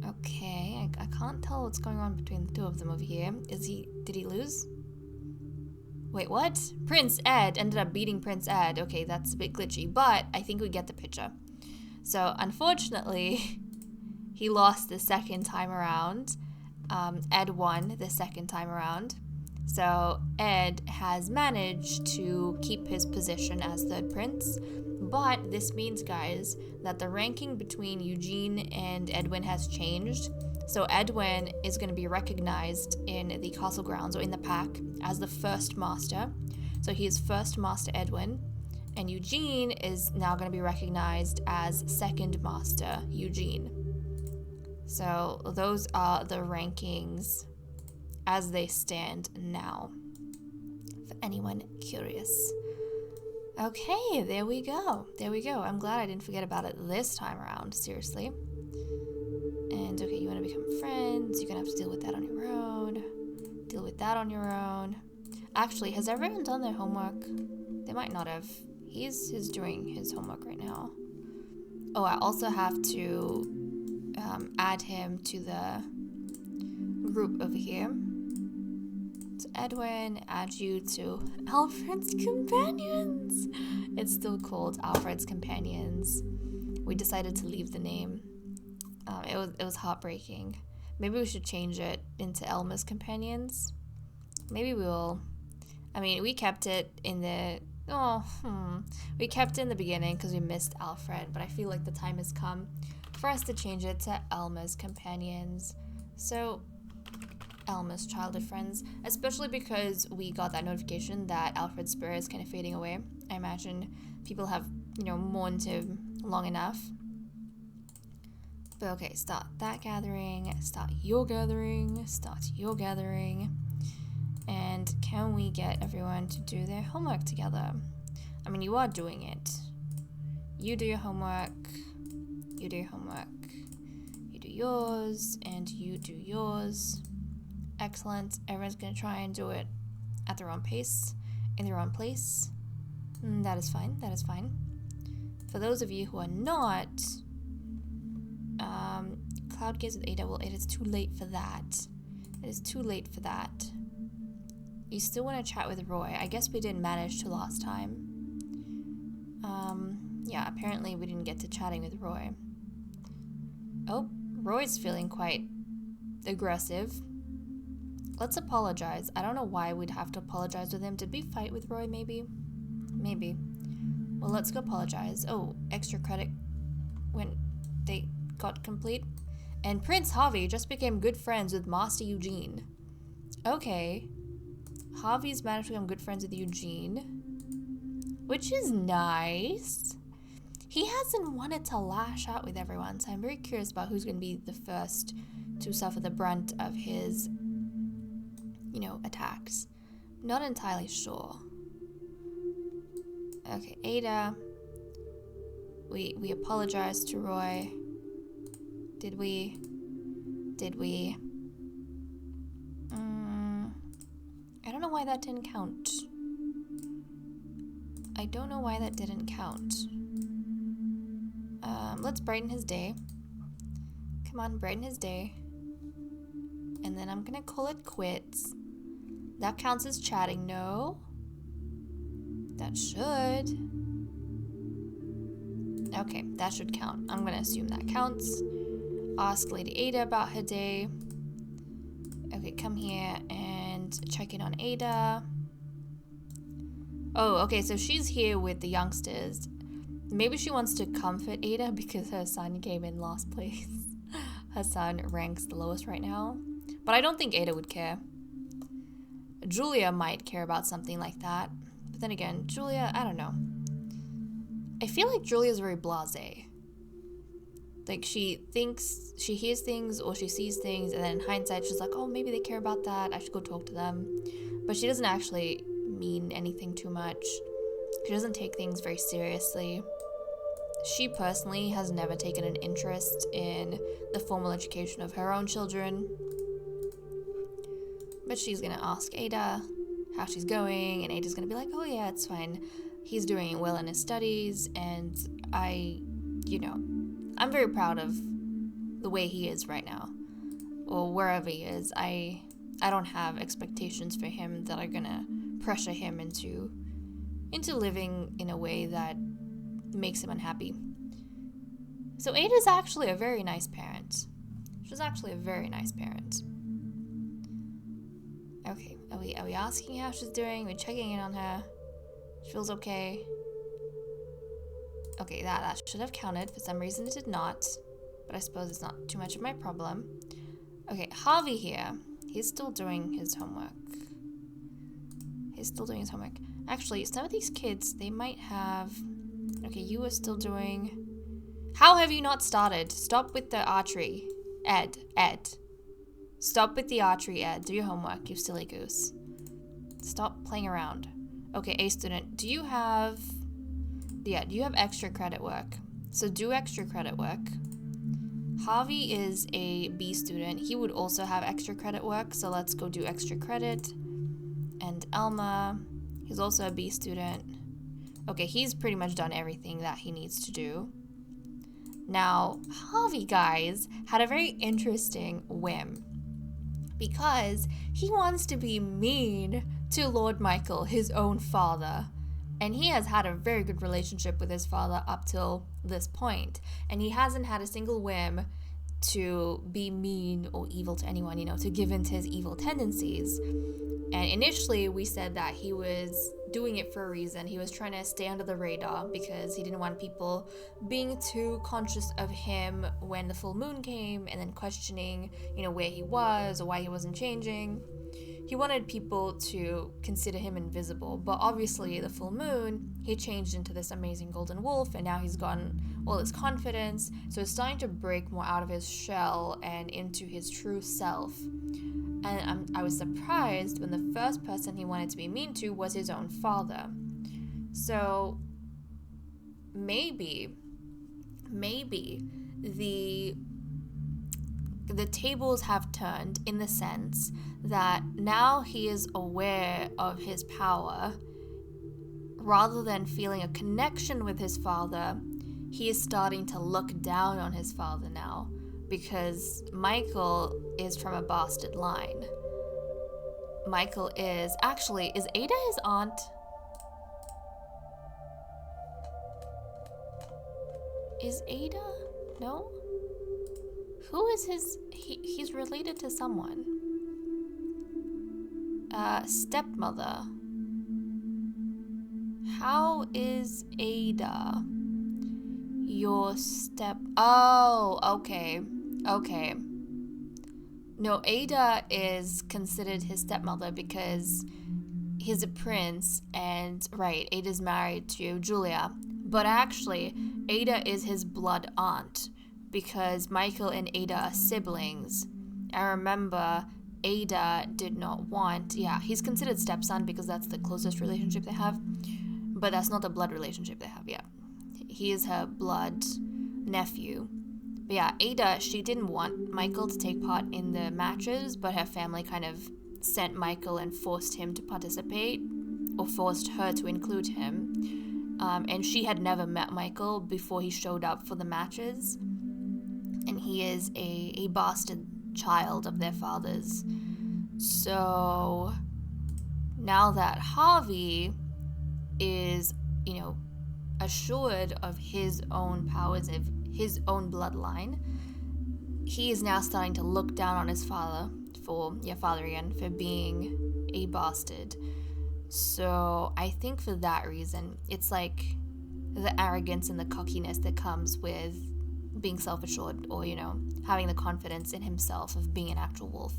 Okay, I can't tell what's going on between the two of them over here. Did he lose? Wait, what? Prince Ed ended up beating Prince Ed. Okay, that's a bit glitchy, but I think we get the picture. So, unfortunately, he lost the second time around. Ed won the second time around. So, Ed has managed to keep his position as third prince. But this means, guys, that the ranking between Eugene and Edwin has changed. So Edwin is going to be recognized in the castle grounds or in the pack as the first master. So he is first master Edwin. And Eugene is now going to be recognized as second master Eugene. So those are the rankings as they stand now, for anyone curious. Okay, there we go. I'm glad I didn't forget about it this time around, seriously. And okay, you want to become friends, you're gonna have to deal with that on your own. Actually, has everyone done their homework? They might not have. He's doing his homework right now. Oh, I also have to add him to the group over here. So Edwin, add you to Alfred's Companions. It's still called Alfred's Companions. We decided to leave the name. It was heartbreaking. Maybe we should change it into Elma's Companions. Maybe we will. I mean, we kept it in the... We kept it in the beginning because we missed Alfred, but I feel like the time has come for us to change it to Elma's Companions. So, Elma's childhood friends, especially because we got that notification that Alfred's spirit is kind of fading away. I imagine people have, mourned him long enough. But okay, start that gathering, start your gathering, and can we get everyone to do their homework together? I mean, you are doing it. You do your homework, you do your homework, you do yours, and you do yours. Excellent. Everyone's gonna try and do it at their own pace, in their own place. That is fine, that is fine. For those of you who are not, Cloud Gaze with Ada, well, it is too late for that. It is too late for that. You still want to chat with Roy. I guess we didn't manage to last time. Yeah, apparently we didn't get to chatting with Roy. Oh, Roy's feeling quite aggressive. Let's apologize. I don't know why we'd have to apologize with him. Did we fight with Roy, maybe? Maybe. Well, let's go apologize. Oh, extra credit when they got complete. And Prince Harvey just became good friends with Master Eugene. Okay. Harvey's managed to become good friends with Eugene, which is nice. He hasn't wanted to lash out with everyone, so I'm very curious about who's going to be the first to suffer the brunt of his, attacks. Not entirely sure. Okay, Ada. We apologized to Roy. Did we? I don't know why that didn't count. I don't know why that didn't count. Let's brighten his day. Come on, brighten his day. And then I'm gonna call it quits. That counts as chatting, no? That should. Okay, that should count. I'm gonna assume that counts. Ask Lady Ada about her day. Okay, come here and check in on Ada. Oh, okay, so she's here with the youngsters. Maybe she wants to comfort Ada because her son came in last place. Her son ranks the lowest right now. But I don't think Ada would care. Julia might care about something like that. But then again, Julia, I don't know. I feel like Julia's very blasé. Like, she hears things or she sees things, and then in hindsight, she's like, oh, maybe they care about that. I should go talk to them. But she doesn't actually mean anything too much. She doesn't take things very seriously. She personally has never taken an interest in the formal education of her own children. But she's gonna ask Ada how she's going, and Ada's gonna be like, oh yeah, it's fine. He's doing well in his studies, and I'm very proud of the way he is right now, or wherever he is. I don't have expectations for him that are gonna pressure him into living in a way that makes him unhappy. So Ada's actually a very nice parent. She's actually a very nice parent. Okay, are we asking how she's doing? We're checking in on her. She feels okay. Okay, that should have counted. For some reason it did not. But I suppose it's not too much of my problem. Okay, Harvey here. He's still doing his homework. Actually, some of these kids, they might have... Okay, you are still doing... How have you not started? Stop with the archery. Ed. Stop with the archery, Ed. Do your homework, you silly goose. Stop playing around. Okay, A student, do you have extra credit work? So do extra credit work. Harvey is a B student. He would also have extra credit work, so let's go do extra credit. And Elma, he's also a B student. Okay, he's pretty much done everything that he needs to do. Now, Harvey, guys, had a very interesting whim. because he wants to be mean to Lord Michael, his own father. And he has had a very good relationship with his father up till this point. And he hasn't had a single whim to be mean or evil to anyone, to give in to his evil tendencies. And initially we said that he was doing it for a reason. He was trying to stay under the radar because he didn't want people being too conscious of him when the full moon came and then questioning, where he was or why he wasn't changing. He wanted people to consider him invisible, but obviously the full moon, he changed into this amazing golden wolf, and now he's gotten all his confidence, so he's starting to break more out of his shell and into his true self. And I was surprised when the first person he wanted to be mean to was his own father. So maybe the tables have turned in the sense that now he is aware of his power. Rather than feeling a connection with his father, he is starting to look down on his father now, because Michael is from a bastard line. Michael is Ada his aunt? Is Ada? No? Who is he's related to someone. Stepmother. How is Ada your oh, okay. No, Ada is considered his stepmother because he's a prince and, right, Ada's married to Julia. But actually, Ada is his blood aunt because Michael and Ada are siblings. I remember Ada did not want, he's considered stepson because that's the closest relationship they have, but that's not the blood relationship they have, He is her blood nephew. But Ada, she didn't want Michael to take part in the matches, but her family kind of sent Michael and forced him to participate, or forced her to include him. And she had never met Michael before he showed up for the matches. And he is a bastard child of their fathers. So now that Harvey is, assured of his own powers, of his own bloodline, he is now starting to look down on his father for being a bastard. So I think for that reason, it's like the arrogance and the cockiness that comes with being self-assured, or, having the confidence in himself of being an actual wolf.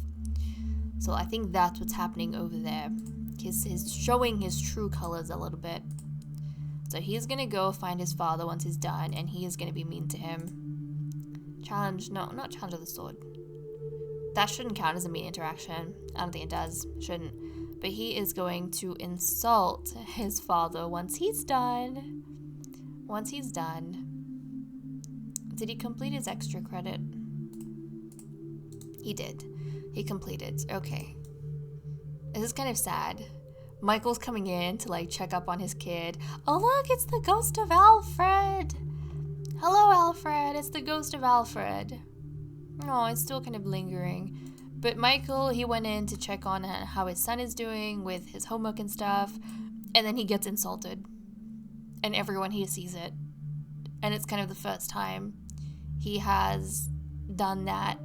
So I think that's what's happening over there. He's showing his true colors a little bit. So he's going to go find his father once he's done, and he is going to be mean to him. Not challenge of the sword. That shouldn't count as a mean interaction. I don't think it does. Shouldn't. But he is going to insult his father once he's done. Did he complete his extra credit? He did. He completed. Okay. This is kind of sad. Michael's coming in to check up on his kid. Oh look, it's the ghost of Alfred. Hello, Alfred. It's the ghost of Alfred. Oh, it's still kind of lingering. But Michael, he went in to check on how his son is doing with his homework and stuff. And then he gets insulted. And everyone here sees it. And it's kind of the first time he has done that.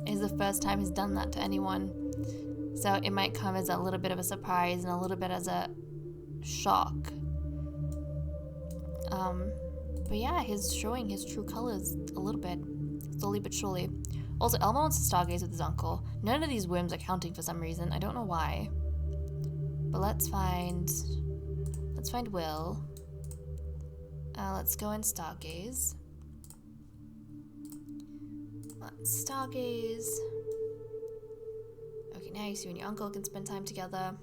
It's the first time he's done that to anyone. So it might come as a little bit of a surprise and a little bit as a shock. But he's showing his true colors a little bit, slowly but surely. Also, Elmo wants to stargaze with his uncle. None of these whims are counting for some reason. I don't know why. But let's find Will. Let's go and stargaze. Let's stargaze. Okay, now you and your uncle can spend time together.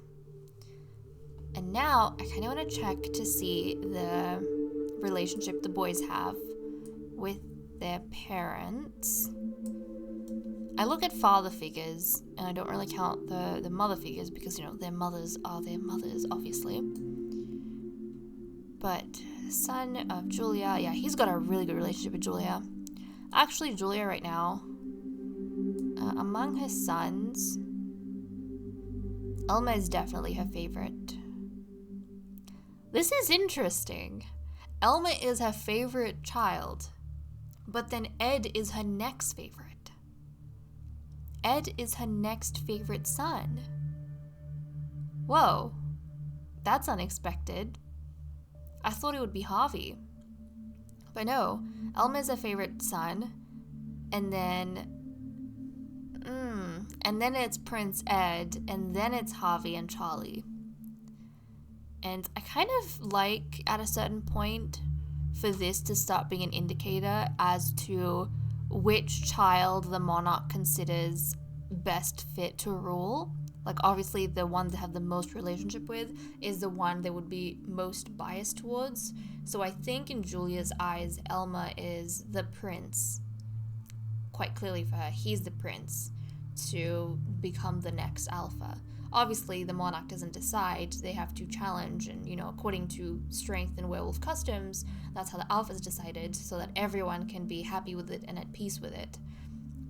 And now I kind of want to check to see the relationship the boys have with their parents. I look at father figures, and I don't really count the mother figures because, their mothers are their mothers, obviously. But son of Julia, he's got a really good relationship with Julia. Actually, Julia right now, among her sons, Elma is definitely her favorite. This is interesting. Elma is her favorite child, but then Ed is her next favorite. Ed is her next favorite son. Whoa, that's unexpected. I thought it would be Harvey. But no, Elma is her favorite son, and then it's Prince Ed, and then it's Harvey and Charlie. And I kind of like, at a certain point, for this to start being an indicator as to which child the monarch considers best fit to rule. Like, obviously, the one they have the most relationship with is the one they would be most biased towards. So I think in Julia's eyes, Elma is the prince. Quite clearly for her, he's the prince to become the next alpha. Obviously, the monarch doesn't decide. They have to challenge, and, according to strength and werewolf customs, that's how the alpha is decided, so that everyone can be happy with it and at peace with it.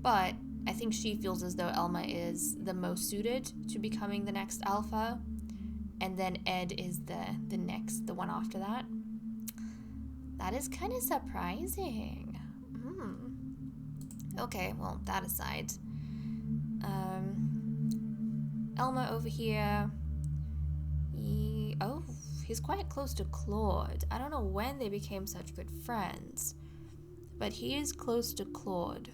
But I think she feels as though Elma is the most suited to becoming the next alpha, and then Ed is the one after that. That is kind of surprising. Okay, well, that aside. Elma over here. He's quite close to Claude. I don't know when they became such good friends, but he is close to Claude.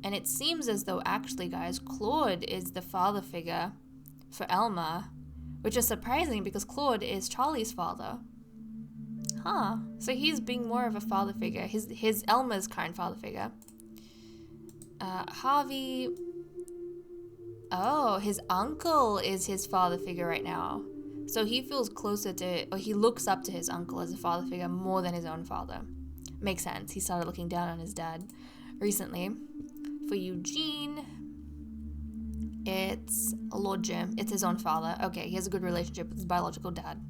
And it seems as though, actually, guys, Claude is the father figure for Elma, which is surprising because Claude is Charlie's father. So he's being more of a father figure. His Elma's current father figure. Harvey. Oh, his uncle is his father figure right now. So he feels closer to, or he looks up to his uncle as a father figure more than his own father. Makes sense. He started looking down on his dad recently. For Eugene, it's Lord Jim. It's his own father. Okay, he has a good relationship with his biological dad.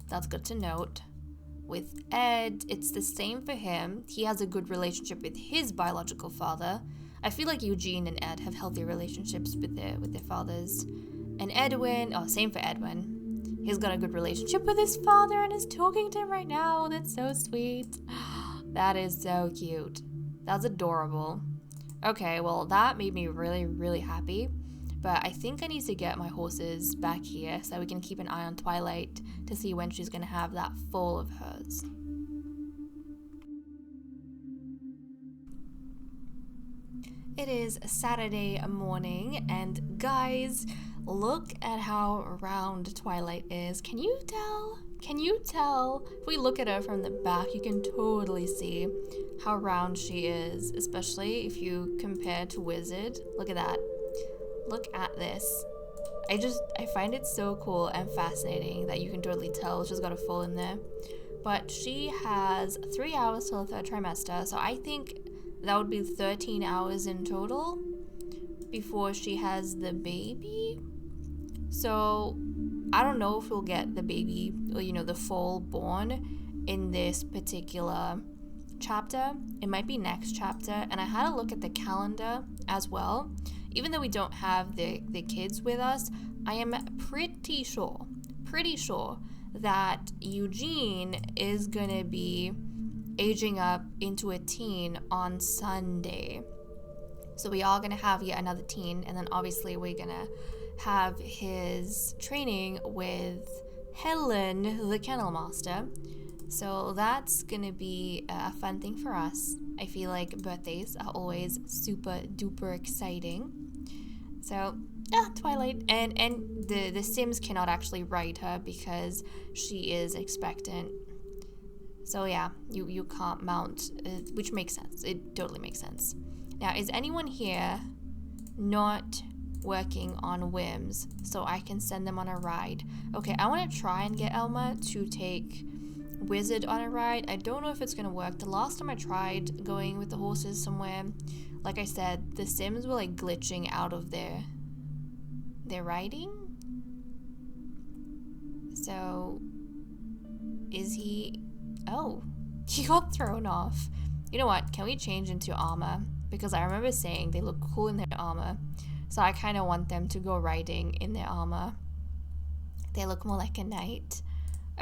That's good to note. With Ed, it's the same for him. He has a good relationship with his biological father. I feel like Eugene and Ed have healthy relationships with their fathers. And Edwin, same for Edwin. He's got a good relationship with his father and is talking to him right now. That's so sweet. That is so cute. That's adorable. Okay, well, that made me really, really happy. But I think I need to get my horses back here so we can keep an eye on Twilight to see when she's going to have that foal of hers. It is Saturday morning, and guys, look at how round Twilight is. Can you tell? Can you tell? If we look at her from the back, you can totally see how round she is, especially if you compare to Wizard. Look at that. Look at this. I find it so cool and fascinating that you can totally tell she's got a foal in there. But she has 3 hours till the third trimester, so I think that would be 13 hours in total before she has the baby. So I don't know if we'll get the baby, or the foal born in this particular chapter. It might be next chapter. And I had a look at the calendar as well. Even though we don't have the kids with us, I am pretty sure that Eugene is gonna be aging up into a teen on Sunday. So we are gonna have yet another teen, and then obviously we're gonna have his training with Helen, the Kennel Master. So that's gonna be a fun thing for us. I feel like birthdays are always super duper exciting. So Twilight, and the Sims cannot actually ride her because she is expectant. So yeah, you can't mount, which makes sense. It totally makes sense. Now, is anyone here not working on whims so I can send them on a ride? Okay, I want to try and get Elma to take Wizard on a ride. I don't know if it's going to work. The last time I tried going with the horses somewhere, like I said, the Sims were like glitching out of their riding. So, is he... Oh, he got thrown off. You know what? Can we change into armor? Because I remember saying they look cool in their armor. So I kind of want them to go riding in their armor. They look more like a knight.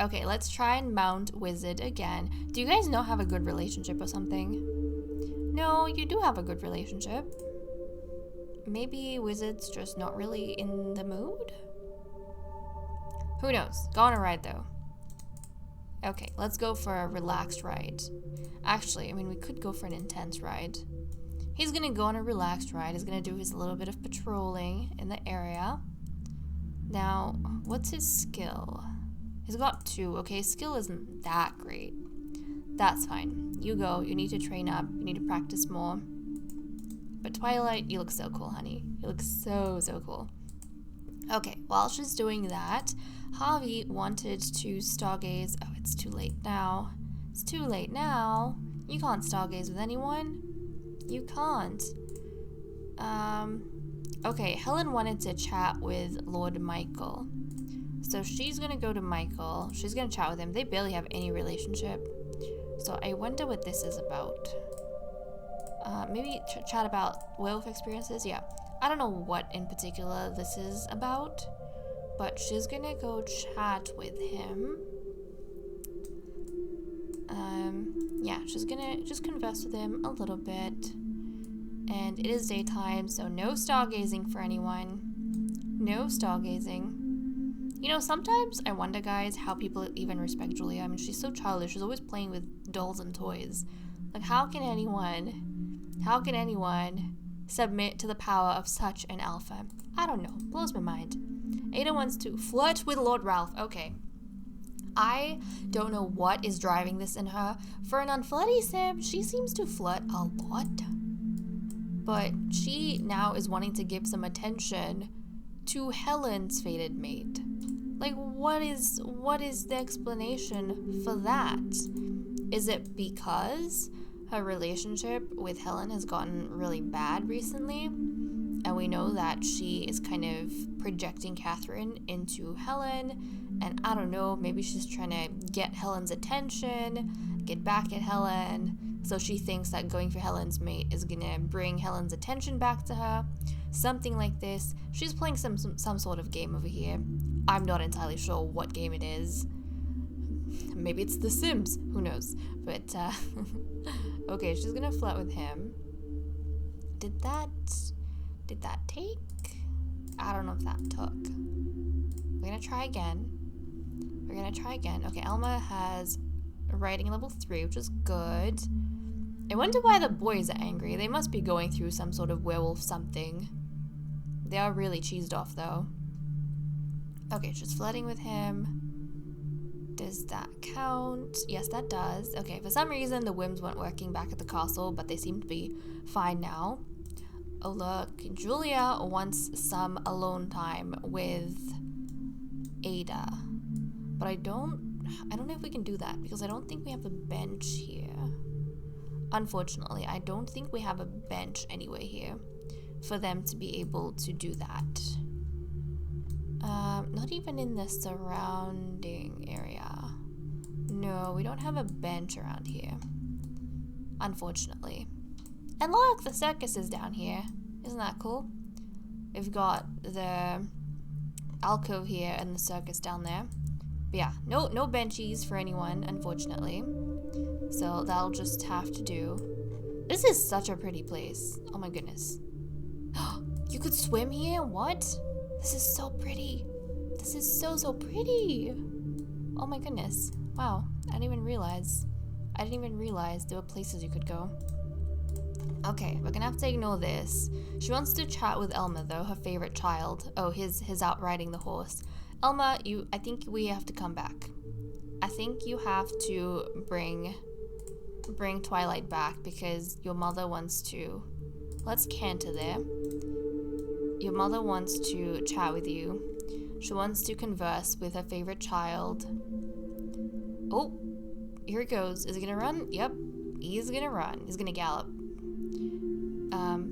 Okay, let's try and mount Wizard again. Do you guys not have a good relationship or something? No, you do have a good relationship. Maybe Wizard's just not really in the mood? Who knows? Go on a ride though. Okay, let's go for a relaxed ride. Actually, I mean, we could go for an intense ride. He's gonna go on a relaxed ride. He's gonna do his little bit of patrolling in the area. Now, what's his skill? He's got 2. Okay, skill isn't that great. That's fine. You go. You need to train up. You need to practice more. But Twilight, you look so cool, honey. You look so, so cool. Okay, while she's doing that, Harvey wanted to stargaze. Oh, it's too late now. It's too late now. You can't stargaze with anyone. You can't. Okay, Helen wanted to chat with Lord Michael. So she's gonna go to Michael. She's gonna chat with him. They barely have any relationship. So I wonder what this is about. Maybe chat about werewolf experiences? Yeah. I don't know what in particular this is about, but she's gonna go chat with him. Yeah, she's gonna just converse with him a little bit. And it is daytime, so no stargazing for anyone. No stargazing. You know, sometimes I wonder, guys, how people even respect Julia. I mean, she's so childish. She's always playing with dolls and toys. Like, how can anyone submit to the power of such an alpha? I don't know. Blows my mind. Ada wants to flirt with Lord Ralph. Okay. I don't know what is driving this in her. For an unflirty sim, she seems to flirt a lot. But she now is wanting to give some attention to Helen's fated mate. Like, what is the explanation for that? Is it because her relationship with Helen has gotten really bad recently? And we know that she is kind of projecting Catherine into Helen. And I don't know, maybe she's trying to get Helen's attention, get back at Helen. So she thinks that going for Helen's mate is gonna bring Helen's attention back to her. Something like this. She's playing some sort of game over here. I'm not entirely sure what game it is. Maybe it's The Sims. Who knows? But, okay, she's gonna flirt with him. Did that take? I don't know if that took. We're gonna try again. Okay, Elma has writing level 3, which is good. I wonder why the boys are angry. They must be going through some sort of werewolf something. They are really cheesed off, though. Okay, she's flirting with him. Does that count? Yes, that does. Okay, for some reason, the whims weren't working back at the castle, but they seem to be fine now. Oh, look. Julia wants some alone time with Ada. But I don't know if we can do that, because I don't think we have a bench here. Unfortunately, I don't think we have a bench anyway here for them to be able to do that. Not even in the surrounding area. No, we don't have a bench around here. Unfortunately. And look, the circus is down here. Isn't that cool? We've got the alcove here and the circus down there. But yeah, no benchies for anyone, unfortunately. So that'll just have to do. This is such a pretty place. Oh my goodness. You could swim here? What? This is so pretty. This is so pretty. Oh my goodness. Wow. I didn't even realize there were places you could go. Okay, we're gonna have to ignore this. She wants to chat with Elma though, her favorite child. Oh, his out riding the horse. Elma, I think we have to come back. I think you have to bring Twilight back because your mother wants to. Let's canter there. Your mother wants to chat with you. She wants to converse with her favorite child. Oh, here it goes. Is he gonna run? Yep, he's gonna run. He's gonna gallop.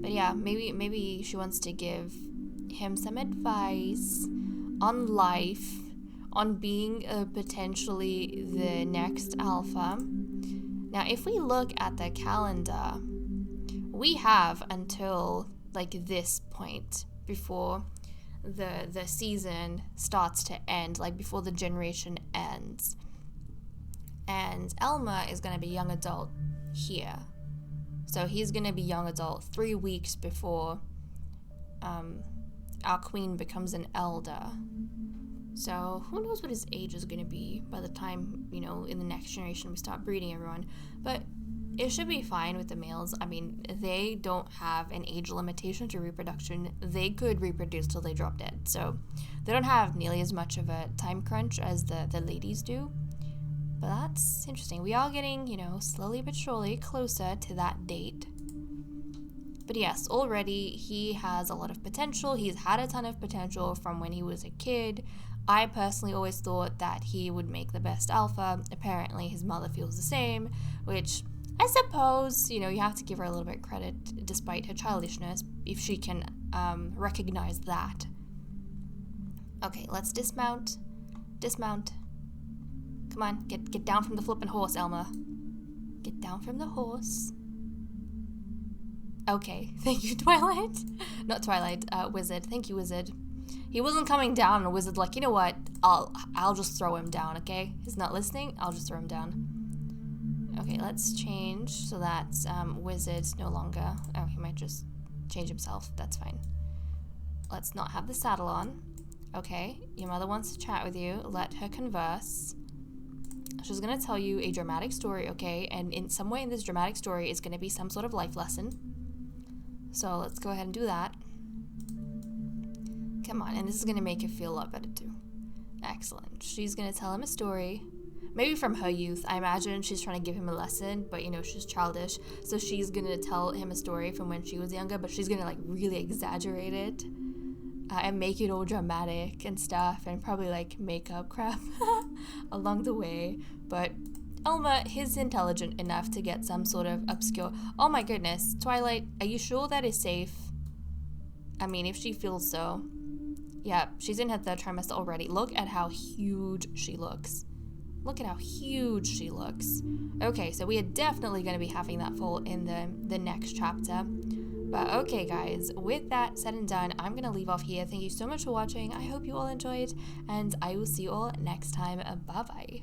But yeah, maybe she wants to give him some advice on life, on being potentially the next alpha. Now, if we look at the calendar, we have until like this point before the season starts to end, like before the generation ends. And Elmer is going to be young adult here. So he's going to be young adult 3 weeks before our queen becomes an elder. So who knows what his age is going to be by the time, you know, in the next generation we start breeding everyone. But it should be fine with the males. I mean, they don't have an age limitation to reproduction. They could reproduce till they drop dead. So they don't have nearly as much of a time crunch as the ladies do. But that's interesting. We are getting, you know, slowly but surely closer to that date. But yes, already he has a lot of potential. He's had a ton of potential from when he was a kid. I personally always thought that he would make the best alpha. Apparently his mother feels the same, which I suppose, you know, you have to give her a little bit of credit despite her childishness if she can recognize that. Okay, let's dismount. Dismount. Come on, get down from the flippin' horse, Elmer. Get down from the horse. Okay, thank you, Twilight. Not Twilight, Wizard. Thank you, Wizard. He wasn't coming down, and Wizard like, you know what? I'll just throw him down, okay? He's not listening, I'll just throw him down. Okay, let's change so that Wizard's no longer... Oh, he might just change himself. That's fine. Let's not have the saddle on. Okay, your mother wants to chat with you. Let her converse. She's going to tell you a dramatic story, okay? And in some way in this dramatic story is going to be some sort of life lesson. So let's go ahead and do that. Come on, and this is going to make you feel a lot better too. Excellent. She's going to tell him a story. Maybe from her youth. I imagine she's trying to give him a lesson, but you know, she's childish. So she's going to tell him a story from when she was younger, but she's going to like really exaggerate it. And make it all dramatic and stuff, and probably like make up crap along the way. But Elmer, he's intelligent enough to get some sort of obscure... Oh my goodness, Twilight, are you sure that is safe? I mean, if she feels so. Yeah, she's in her 3rd trimester already. Look at how huge she looks. Look at how huge she looks. Okay, so we are definitely going to be having that fall in the next chapter. But okay, guys, with that said and done, I'm going to leave off here. Thank you so much for watching. I hope you all enjoyed, and I will see you all next time. Bye-bye.